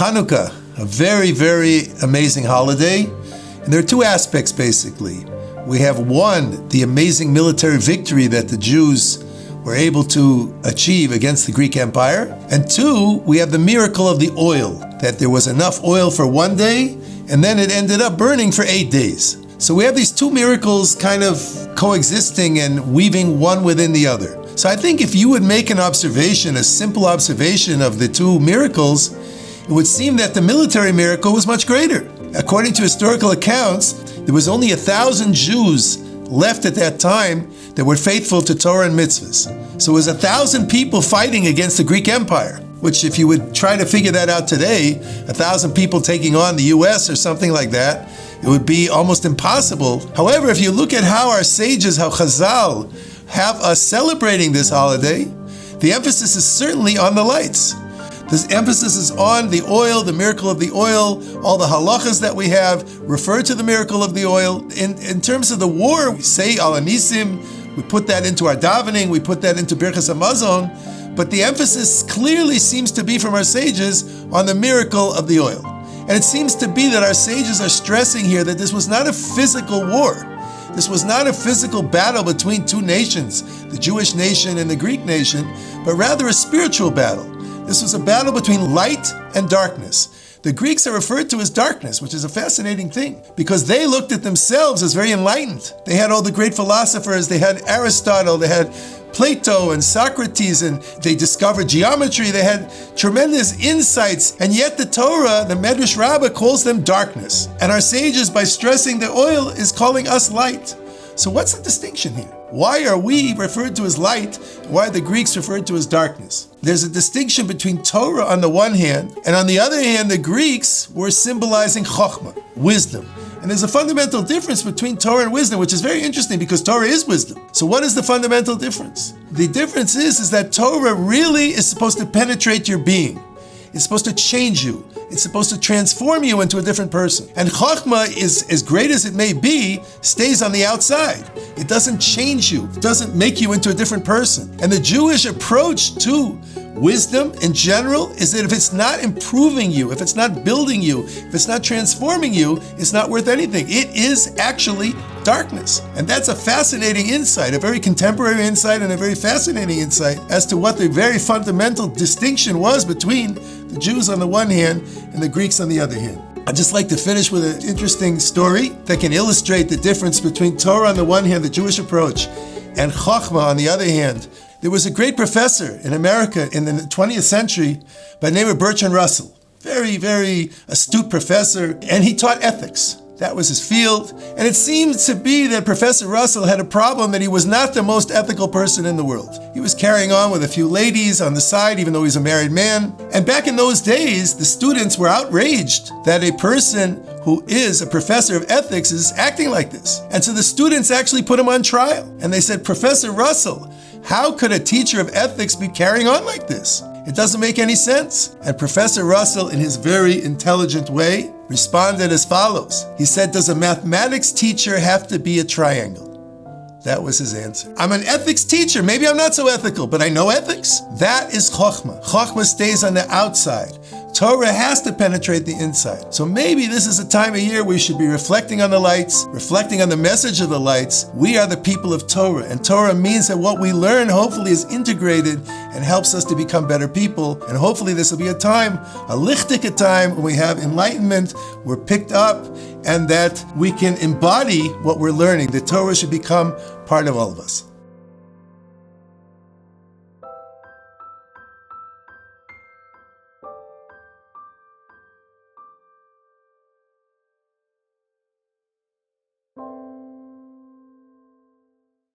Chanukah, a very, very amazing holiday. And there are two aspects, basically. We have one, the amazing military victory that the Jews were able to achieve against the Greek Empire. And two, we have the miracle of the oil, that there was enough oil for one day, and then it ended up burning for 8 days. So we have these two miracles kind of coexisting and weaving one within the other. So I think if you would make an observation, a simple observation of the two miracles, it would seem that the military miracle was much greater. According to historical accounts, there was only 1,000 Jews left at that time that were faithful to Torah and mitzvahs. So it was 1,000 people fighting against the Greek Empire, which if you would try to figure that out today, 1,000 people taking on the US or something like that, it would be almost impossible. However, if you look at how our sages, how Chazal have us celebrating this holiday, the emphasis is certainly on the lights. This emphasis is on the oil, the miracle of the oil. All the halachas that we have refer to the miracle of the oil. In terms of the war, we say Al Anisim, we put that into our davening, we put that into Birchas Hamazon, but the emphasis clearly seems to be from our sages on the miracle of the oil. And it seems to be that our sages are stressing here that this was not a physical war. This was not a physical battle between two nations, the Jewish nation and the Greek nation, but rather a spiritual battle. This was a battle between light and darkness. The Greeks are referred to as darkness, which is a fascinating thing, because they looked at themselves as very enlightened. They had all the great philosophers, they had Aristotle, they had Plato and Socrates, and they discovered geometry, they had tremendous insights, and yet the Torah, the Medrash Rabbah, calls them darkness. And our sages, by stressing the oil, is calling us light. So what's the distinction here? Why are we referred to as light? Why are the Greeks referred to as darkness? There's a distinction between Torah on the one hand, and on the other hand, the Greeks were symbolizing chokhmah, wisdom. And there's a fundamental difference between Torah and wisdom, which is very interesting because Torah is wisdom. So what is the fundamental difference? The difference is that Torah really is supposed to penetrate your being. It's supposed to change you. It's supposed to transform you into a different person. And Chokhmah is, as great as it may be, stays on the outside. It doesn't change you. It doesn't make you into a different person. And the Jewish approach to wisdom in general is that if it's not improving you, if it's not building you, if it's not transforming you, it's not worth anything. It is actually darkness. And that's a fascinating insight, a very contemporary insight and a very fascinating insight as to what the very fundamental distinction was between the Jews on the one hand and the Greeks on the other hand. I'd just like to finish with an interesting story that can illustrate the difference between Torah on the one hand, the Jewish approach, and Chokhmah on the other hand. There was a great professor in America in the 20th century by the name of Bertrand Russell. Very, very astute professor, and he taught ethics. That was his field. And it seemed to be that Professor Russell had a problem that he was not the most ethical person in the world. He was carrying on with a few ladies on the side, even though he's a married man. And back in those days, the students were outraged that a person who is a professor of ethics is acting like this. And so the students actually put him on trial. And they said, Professor Russell, how could a teacher of ethics be carrying on like this? It doesn't make any sense. And Professor Russell, in his very intelligent way, responded as follows. He said, does a mathematics teacher have to be a triangle? That was his answer. I'm an ethics teacher. Maybe I'm not so ethical, but I know ethics. That is Chokhmah. Chokhmah stays on the outside. Torah has to penetrate the inside. So maybe this is a time of year we should be reflecting on the lights, reflecting on the message of the lights. We are the people of Torah, and Torah means that what we learn hopefully is integrated and helps us to become better people. And hopefully this will be a time, a lichtige time, when we have enlightenment, we're picked up, and that we can embody what we're learning. The Torah should become part of all of us.